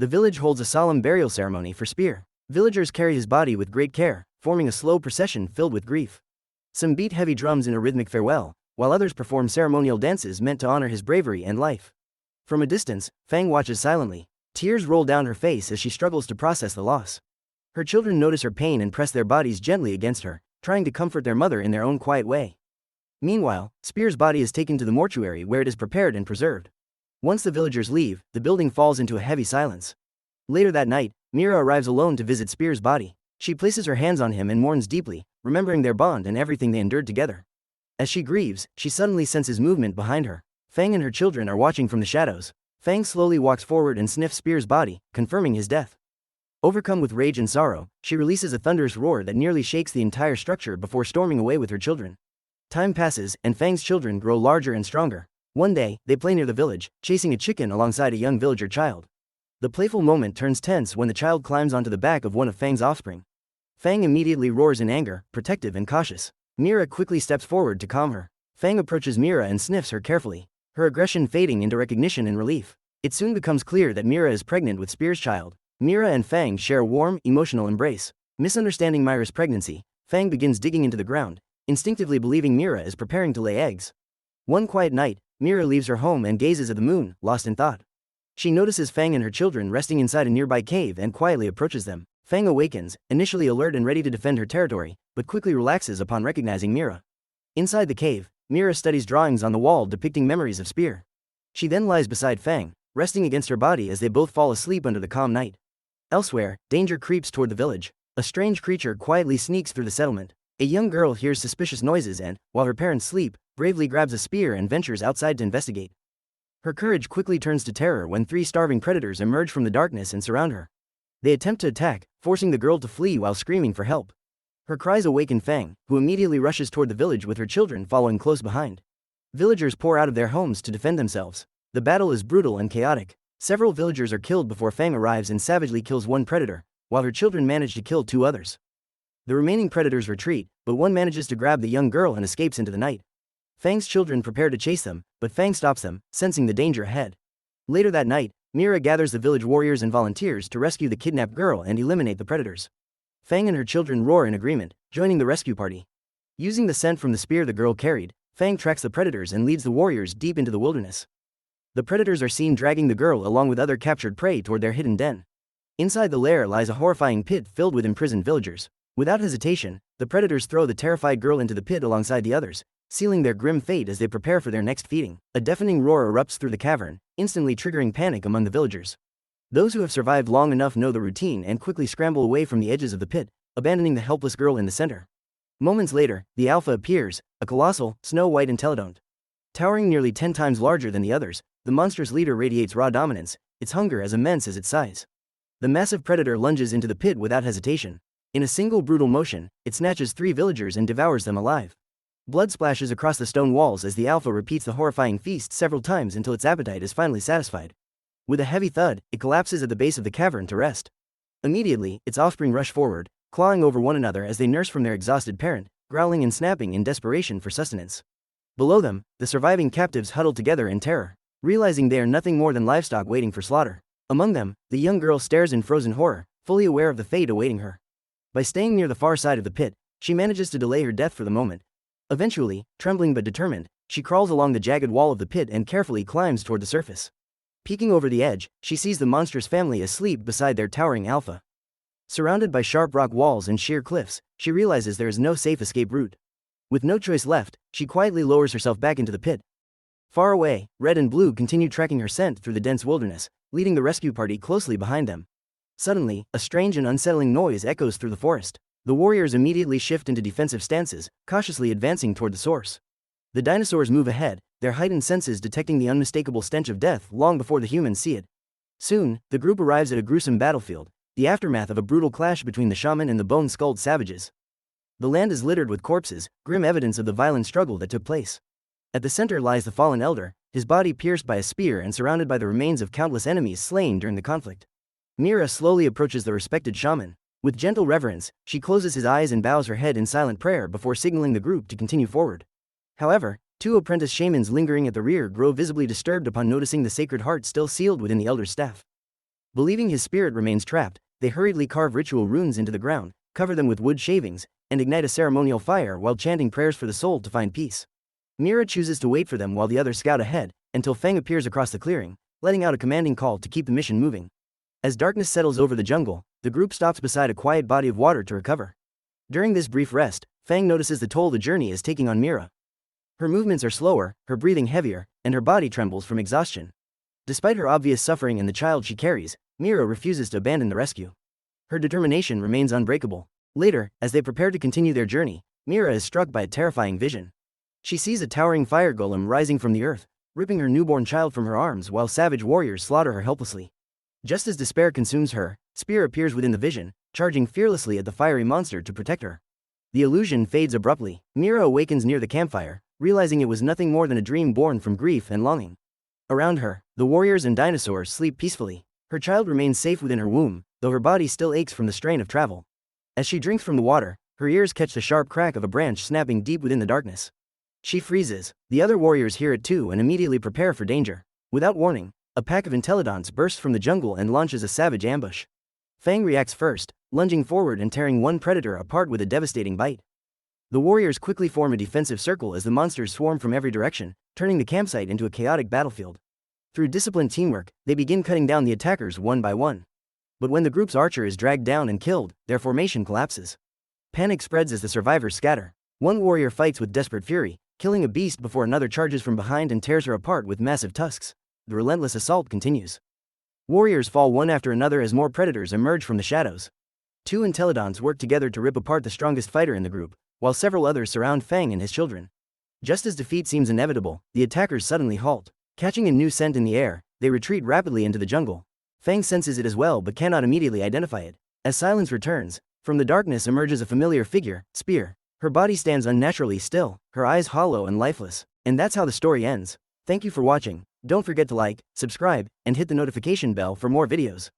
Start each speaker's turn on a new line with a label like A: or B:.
A: The village holds a solemn burial ceremony for Spear. Villagers carry his body with great care, forming a slow procession filled with grief. Some beat heavy drums in a rhythmic farewell, while others perform ceremonial dances meant to honor his bravery and life. From a distance, Fang watches silently. Tears roll down her face as she struggles to process the loss. Her children notice her pain and press their bodies gently against her, trying to comfort their mother in their own quiet way. Meanwhile, Spear's body is taken to the mortuary where it is prepared and preserved. Once the villagers leave, the building falls into a heavy silence. Later that night, Mira arrives alone to visit Spear's body. She places her hands on him and mourns deeply, remembering their bond and everything they endured together. As she grieves, she suddenly senses movement behind her. Fang and her children are watching from the shadows. Fang slowly walks forward and sniffs Spear's body, confirming his death. Overcome with rage and sorrow, she releases a thunderous roar that nearly shakes the entire structure before storming away with her children. Time passes, and Fang's children grow larger and stronger. One day, they play near the village, chasing a chicken alongside a young villager child. The playful moment turns tense when the child climbs onto the back of one of Fang's offspring. Fang immediately roars in anger, protective and cautious. Mira quickly steps forward to calm her. Fang approaches Mira and sniffs her carefully, her aggression fading into recognition and relief. It soon becomes clear that Mira is pregnant with Spear's child. Mira and Fang share a warm, emotional embrace. Misunderstanding Mira's pregnancy, Fang begins digging into the ground, instinctively believing Mira is preparing to lay eggs. One quiet night, Mira leaves her home and gazes at the moon, lost in thought. She notices Fang and her children resting inside a nearby cave and quietly approaches them. Fang awakens, initially alert and ready to defend her territory, but quickly relaxes upon recognizing Mira. Inside the cave, Mira studies drawings on the wall depicting memories of Spear. She then lies beside Fang, resting against her body as they both fall asleep under the calm night. Elsewhere, danger creeps toward the village. A strange creature quietly sneaks through the settlement. A young girl hears suspicious noises and, while her parents sleep, bravely grabs a spear and ventures outside to investigate. Her courage quickly turns to terror when 3 starving predators emerge from the darkness and surround her. They attempt to attack, forcing the girl to flee while screaming for help. Her cries awaken Fang, who immediately rushes toward the village with her children following close behind. Villagers pour out of their homes to defend themselves. The battle is brutal and chaotic. Several villagers are killed before Fang arrives and savagely kills one predator, while her children manage to kill 2 others. The remaining predators retreat, but one manages to grab the young girl and escapes into the night. Fang's children prepare to chase them, but Fang stops them, sensing the danger ahead. Later that night, Mira gathers the village warriors and volunteers to rescue the kidnapped girl and eliminate the predators. Fang and her children roar in agreement, joining the rescue party. Using the scent from the spear the girl carried, Fang tracks the predators and leads the warriors deep into the wilderness. The predators are seen dragging the girl along with other captured prey toward their hidden den. Inside the lair lies a horrifying pit filled with imprisoned villagers. Without hesitation, the predators throw the terrified girl into the pit alongside the others, sealing their grim fate as they prepare for their next feeding. A deafening roar erupts through the cavern, instantly triggering panic among the villagers. Those who have survived long enough know the routine and quickly scramble away from the edges of the pit, abandoning the helpless girl in the center. Moments later, the Alpha appears, a colossal, snow-white entelodont. Towering nearly 10 times larger than the others, the monster's leader radiates raw dominance, its hunger as immense as its size. The massive predator lunges into the pit without hesitation. In a single brutal motion, it snatches 3 villagers and devours them alive. Blood splashes across the stone walls as the Alpha repeats the horrifying feast several times until its appetite is finally satisfied. With a heavy thud, it collapses at the base of the cavern to rest. Immediately, its offspring rush forward, clawing over one another as they nurse from their exhausted parent, growling and snapping in desperation for sustenance. Below them, the surviving captives huddle together in terror, realizing they are nothing more than livestock waiting for slaughter. Among them, the young girl stares in frozen horror, fully aware of the fate awaiting her. By staying near the far side of the pit, she manages to delay her death for the moment. Eventually, trembling but determined, she crawls along the jagged wall of the pit and carefully climbs toward the surface. Peeking over the edge, she sees the monstrous family asleep beside their towering Alpha. Surrounded by sharp rock walls and sheer cliffs, she realizes there is no safe escape route. With no choice left, she quietly lowers herself back into the pit. Far away, Red and Blue continue tracking her scent through the dense wilderness, leading the rescue party closely behind them. Suddenly, a strange and unsettling noise echoes through the forest. The warriors immediately shift into defensive stances, cautiously advancing toward the source. The dinosaurs move ahead, their heightened senses detecting the unmistakable stench of death long before the humans see it. Soon, the group arrives at a gruesome battlefield, the aftermath of a brutal clash between the shaman and the bone-skulled savages. The land is littered with corpses, grim evidence of the violent struggle that took place. At the center lies the fallen elder, his body pierced by a spear and surrounded by the remains of countless enemies slain during the conflict. Mira slowly approaches the respected shaman. With gentle reverence, she closes his eyes and bows her head in silent prayer before signaling the group to continue forward. However, 2 apprentice shamans lingering at the rear grow visibly disturbed upon noticing the sacred heart still sealed within the elder's staff. Believing his spirit remains trapped, they hurriedly carve ritual runes into the ground, cover them with wood shavings, and ignite a ceremonial fire while chanting prayers for the soul to find peace. Mira chooses to wait for them while the others scout ahead, until Fang appears across the clearing, letting out a commanding call to keep the mission moving. As darkness settles over the jungle, the group stops beside a quiet body of water to recover. During this brief rest, Fang notices the toll the journey is taking on Mira. Her movements are slower, her breathing heavier, and her body trembles from exhaustion. Despite her obvious suffering and the child she carries, Mira refuses to abandon the rescue. Her determination remains unbreakable. Later, as they prepare to continue their journey, Mira is struck by a terrifying vision. She sees a towering fire golem rising from the earth, ripping her newborn child from her arms while savage warriors slaughter her helplessly. Just as despair consumes her, Spear appears within the vision, charging fearlessly at the fiery monster to protect her. The illusion fades abruptly. Mira awakens near the campfire, realizing it was nothing more than a dream born from grief and longing. Around her, the warriors and dinosaurs sleep peacefully. Her child remains safe within her womb, though her body still aches from the strain of travel. As she drinks from the water, her ears catch the sharp crack of a branch snapping deep within the darkness. She freezes. The other warriors hear it too and immediately prepare for danger. Without warning, a pack of Intelodonts bursts from the jungle and launches a savage ambush. Fang reacts first, lunging forward and tearing one predator apart with a devastating bite. The warriors quickly form a defensive circle as the monsters swarm from every direction, turning the campsite into a chaotic battlefield. Through disciplined teamwork, they begin cutting down the attackers one by one. But when the group's archer is dragged down and killed, their formation collapses. Panic spreads as the survivors scatter. One warrior fights with desperate fury, killing a beast before another charges from behind and tears her apart with massive tusks. The relentless assault continues. Warriors fall one after another as more predators emerge from the shadows. Two Intelodonts work together to rip apart the strongest fighter in the group, while several others surround Fang and his children. Just as defeat seems inevitable, the attackers suddenly halt. Catching a new scent in the air, they retreat rapidly into the jungle. Fang senses it as well but cannot immediately identify it. As silence returns, from the darkness emerges a familiar figure, Spear. Her body stands unnaturally still, her eyes hollow and lifeless. And that's how the story ends. Thank you for watching. Don't forget to like, subscribe, and hit the notification bell for more videos.